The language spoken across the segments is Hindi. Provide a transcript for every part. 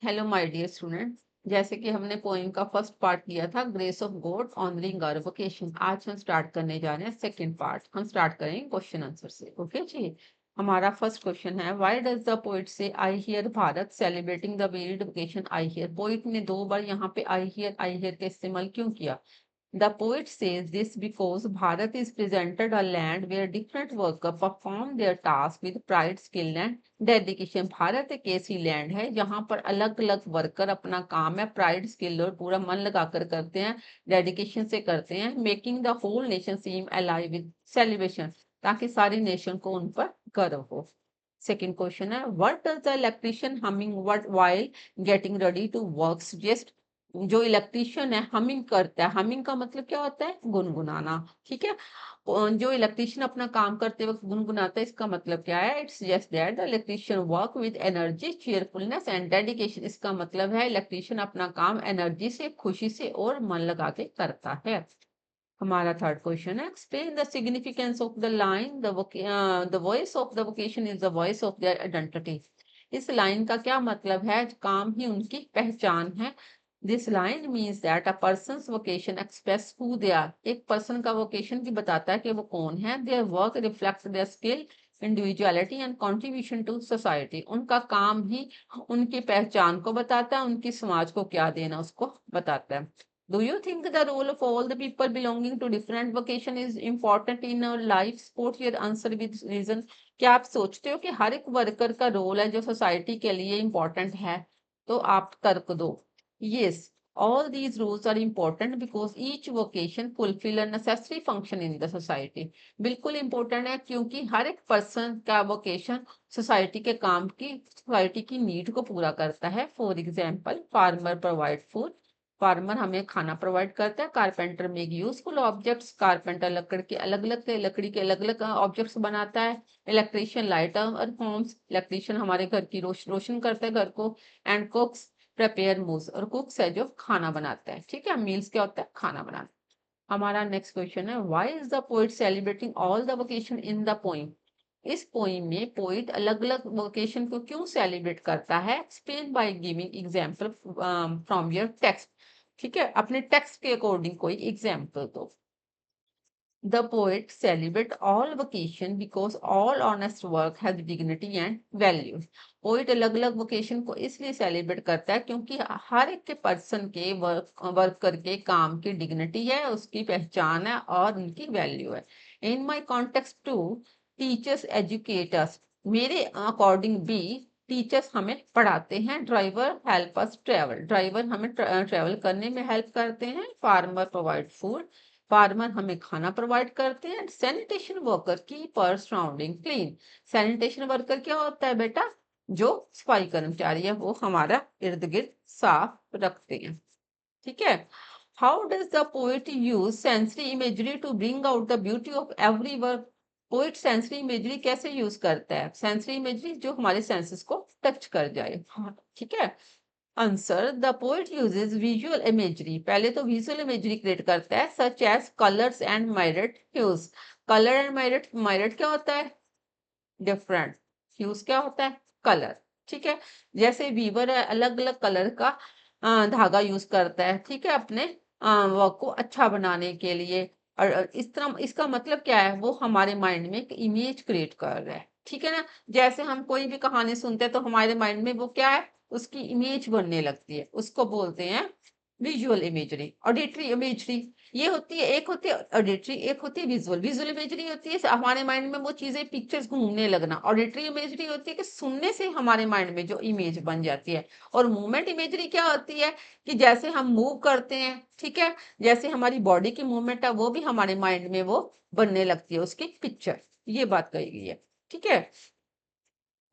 Hello my dear student. जैसे कि हमने पोएम का फर्स्ट पार्ट लिया था grace of God honoring our vocation, आज हम स्टार्ट करने जा रहे हैं सेकंड पार्ट। हम स्टार्ट करेंगे क्वेश्चन आंसर से। ओके जी। हमारा फर्स्ट क्वेश्चन है, why does the poet say I hear Bharat celebrating the varied vocation I hear. Poet ने दो बार यहाँ पे आई हियर का इस्तेमाल क्यों किया? The poet says this because Bharat is presented a land where different workers perform their task with pride, skill and dedication. Bharat एक ऐसी लैंड है जहां पर अलग अलग वर्कर अपना काम है प्राइड, स्किल और पूरा मन लगाकर करते हैं, डेडिकेशन से करते हैं, making the whole nation seem alive with celebration, ताकि सारी नेशन को उन पर गर्व हो। सेकेंड क्वेश्चन है, what does the electrician humming what while getting ready to work suggest. जो इलेक्ट्रिशियन है हमिंग करता है, हमिंग का मतलब क्या होता है? गुनगुनाना। ठीक है। जो इलेक्ट्रिशियन अपना काम करते वक्त गुनगुनाता है, इसका मतलब क्या है? It's just that the electrician work with energy, cheerfulness and dedication. इसका मतलब है इलेक्ट्रिशियन अपना काम एनर्जी से, खुशी से और मन लगा के करता है। हमारा थर्ड क्वेश्चन है, explain the significance of the line the voice of the vocation is the voice of their identity. इस लाइन का क्या मतलब है? काम ही उनकी पहचान है। This line means that a person's vocation express who they are. एक पर्सन का वोकेशन भी बताता है कि वो कौन है। Their work reflect their skill, individuality and contribution to society. उनका काम ही उनकी पहचान को बताता है, उनकी समाज को क्या देना उसको बताता है। Do you think the role of all the people belonging to different vocation is important in our life? Support your answer with reason. क्या आप सोचते हो कि हर एक वर्कर का रोल है जो सोसाइटी के लिए इम्पोर्टेंट है? तो आप तर्क दो। Yes, all these roles are important because each vocation fulfill a necessary function in the society. बिल्कुल इम्पोर्टेंट है क्योंकि हर एक पर्सन का वोकेशन सोसाइटी की नीड को पूरा करता है। For example, farmer provide food, farmer हमें खाना प्रोवाइड करता है। Carpenter make useful objects, carpenter लकड़ी के अलग अलग ऑब्जेक्ट्स बनाता है। इलेक्ट्रिशियन लाइट और होम्स, इलेक्ट्रिशियन हमारे घर की रोशन करता है घर को। एंड कुक्स प्रिपेयर मूव्स, और कुक्स है जो खाना बनाता है। ठीक है, मील्स क्या होता है? खाना बनाना। हमारा नेक्स्ट क्वेश्चन है, why is the poet celebrating all the vocation in the poem. इस पोइम में पोइट अलग अलग वोकेशन को क्यों सेलिब्रेट करता है? Explain by giving example from your text. ठीक है, अपने टेक्स्ट के अकॉर्डिंग कोई एग्जांपल दो। The poet celebrate all vocation because all honest work has dignity and value. Poet अलग अलग वोकेशन को इसलिए सेलिब्रेट करता है क्योंकि हर एक के पर्सन के वर्क करके काम की डिग्निटी है, उसकी पहचान है और उनकी वैल्यू है। इन माई कॉन्टेक्स्ट टू, टीचर्स एजुकेटर्स, मेरे अकॉर्डिंग भी टीचर्स हमें पढ़ाते हैं। Driver help us travel, driver हमें ट्रेवल करने में हेल्प करते हैं। फार्मर प्रोवाइड फूड, फार्मर हमें खाना प्रोवाइड करते हैं। Sanitation worker keep our surrounding clean, sanitation worker क्या होता है बेटा? जो सफाई कर्मचारी है वो हमारा इर्द गिर्द साफ रखते हैं। ठीक है। How does the poet use sensory imagery to bring out the beauty of every work. Poet sensory imagery कैसे यूज करता है? सेंसरी इमेजरी जो हमारे सेंसेस को टच कर जाए। हाँ, ठीक है। Answer, the poet uses visual imagery. पहले तो विजुअल इमेजरी क्रिएट करता है, such as colours and myriad hues. Colour and myriad, myriad क्या होता है? डिफरेंट। ह्यूज क्या होता है? कलर। ठीक है। जैसे वीवर है, अलग अलग कलर का धागा यूज करता है, ठीक है, अपने वर्क को अच्छा बनाने के लिए। और इस तरह इसका मतलब क्या है? वो हमारे माइंड में एक इमेज क्रिएट कर रहा है। ठीक है ना। जैसे हम कोई भी कहानी सुनते हैं तो हमारे माइंड में वो क्या है? उसकी इमेज बनने लगती है, उसको बोलते हैं विजुअल इमेजरी। ऑडिटरी इमेजरी ये होती है, एक होती है ऑडिटरी, एक होती है विजुअल। विजुअल इमेजरी होती है हमारे माइंड में वो चीजें, पिक्चर्स घूमने लगना। ऑडिटरी इमेजरी होती है कि सुनने से हमारे माइंड में जो इमेज बन जाती है। और मूवमेंट इमेजरी क्या होती है? कि जैसे हम मूव करते हैं, ठीक है, जैसे हमारी बॉडी की मूवमेंट है वो भी हमारे माइंड में वो बनने लगती है, उसकी पिक्चर। ये बात कही गई है। ठीक है।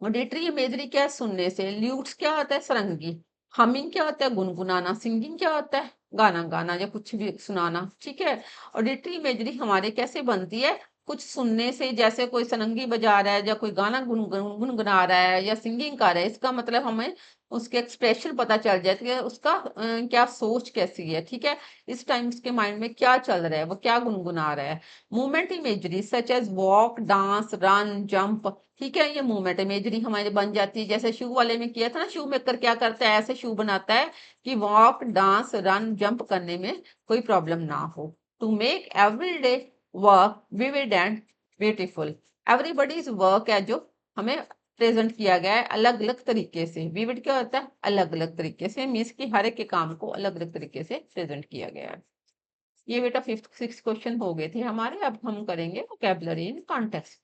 ऑडिटरी इमेजरी क्या है? सुनने से। ल्यूट्स क्या होता है? सरंगी। हमिंग क्या होता है? गुनगुनाना। सिंगिंग क्या होता है? गाना गाना या कुछ भी सुनाना। ठीक है। ऑडिटरी इमेजरी हमारे कैसे बनती है? कुछ सुनने से, जैसे कोई सरंगी बजा रहा है या कोई गाना गुनगुना रहा है या सिंगिंग कर रहा है, इसका मतलब हमें उसके एक्सप्रेशन पता चल जाती है, उसका क्या सोच कैसी है। ठीक है। इस टाइम उसके माइंड में क्या चल रहा है, वो क्या गुनगुना रहा है। Movement imagery such as walk, dance, run, jump, ठीक है, ये मूवमेंट इमेजरी हमारे बन जाती है, जैसे शू वाले में किया था ना, शू मेकर क्या करता है, ऐसे शू बनाता है कि वॉक, डांस, रन, जंप करने में कोई प्रॉब्लम ना हो। To make everyday work vivid and beautiful, everybody's work है जो हमें प्रेजेंट किया गया है अलग अलग तरीके से। विविड क्या होता है, अलग अलग तरीके से, मीन्स कि हर एक के काम को अलग अलग तरीके से प्रेजेंट किया गया है। ये बेटा फिफ्थ सिक्स क्वेश्चन हो गए थे हमारे। अब हम करेंगे vocabulary in context.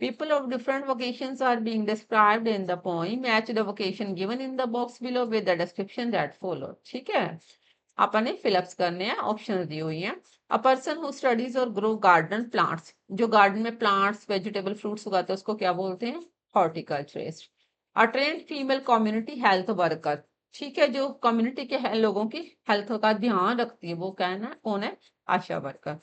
People of different vocations are being described in the poem. Match the vocation given in the box below with the description that follow. ठीक है, आपने फिलअप्स करने हैं, ऑप्शन दी हुई हैं। अ पर्सन हु स्टडीज और ग्रो गार्डन प्लांट्स, जो गार्डन में प्लांट्स, वेजिटेबल, फ्रूट्स उगाते हैं उसको क्या बोलते हैं, horticulturist. A trained female community health worker, ठीक है, जो कम्युनिटी के लोगों की हेल्थ का ध्यान रखती है, वो कहना कौन है, Asha worker.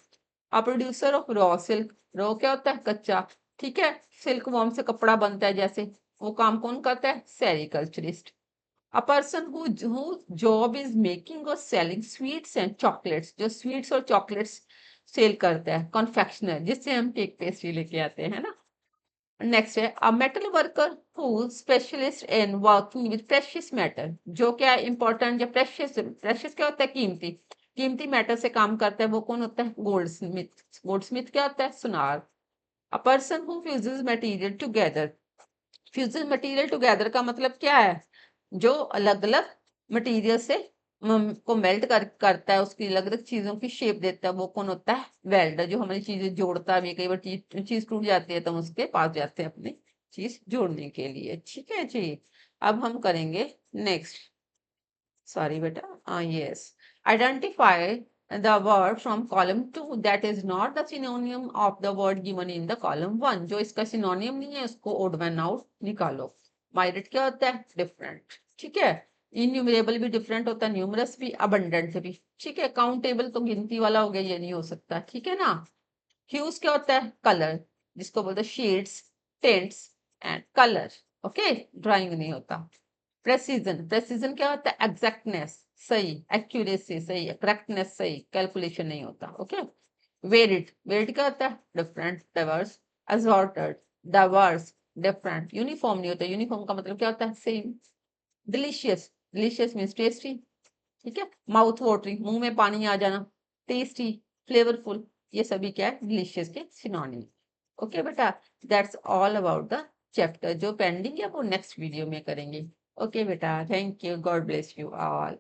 A producer of raw silk, raw क्या होता है, कच्चा, ठीक है, सिल्क वॉर्म से कपड़ा बनता है जैसे, वो काम कौन करता है, sericulturist. A person who job is making और सेलिंग स्वीट्स एंड चॉकलेट्स, जो स्वीट्स और चॉकलेट्स सेल करता है, कॉन्फेक्शनर, जिससे हम केक पेस्ट्री लेके आते हैं ना। नेक्स्ट है a metal worker who specialist in working with precious metal, जो क्या है इंपॉर्टेंट, जो प्रेशियस, प्रेशियस क्या होता है, कीमती, कीमती मेटल से काम करता है, वो कौन होता है, गोल्ड स्मिथ। गोल्ड स्मिथ क्या होता है, सुनार। अ person who fuses material together, fusion material together का मतलब क्या है, जो अलग अलग मटेरियल से को मेल्ट करता है, उसकी अलग अलग चीजों की शेप देता है, वो कौन होता है, वेल्डर, जो हमारी चीजें जोड़ता है। कई बार चीज टूट जाती है तो हम उसके पास जाते हैं अपनी चीज जोड़ने के लिए। ठीक है जी, अब हम करेंगे नेक्स्ट, सॉरी बेटा, yes, identify the word from column 2 that is not the synonym of the word given in the column 1, जो इसका synonym नहीं है उसको odd one out निकालो। माइरेट क्या होता है, डिफरेंट, ठीक है, इन्यूमरेबल भी डिफरेंट होता है, न्यूमरस भी, अबंडेंट भी, ठीक है, काउंटेबल तो गिनती वाला हो गया, ये नहीं हो सकता, ठीक है ना। ह्यूज क्या होता है, कलर, जिसको बोलते हैं shades, tents and colour, okay, drawing नहीं होता। प्रेसिजन, प्रेसिजन क्या होता है, एग्जैक्टनेस, सही, एक्यूरेसी सही, करेक्टनेस सही, कैलकुलेशन नहीं होता, ओके। वेरिड, वेरिड क्या होता है, different, diverse. Assorted, diverse, different. Uniform नहीं होता, यूनिफॉर्म का मतलब क्या होता है, same. Delicious, delicious means tasty, ठीक है। माउथ वाटरिंग, मुंह में पानी आ जाना। टेस्टी, फ्लेवरफुल, ये सभी क्या है, डिलीशियस के सिनोनिम। ओके बेटा, that's all about the chapter. जो पेंडिंग है वो नेक्स्ट वीडियो में करेंगे। ओके बेटा, thank you, God bless you all.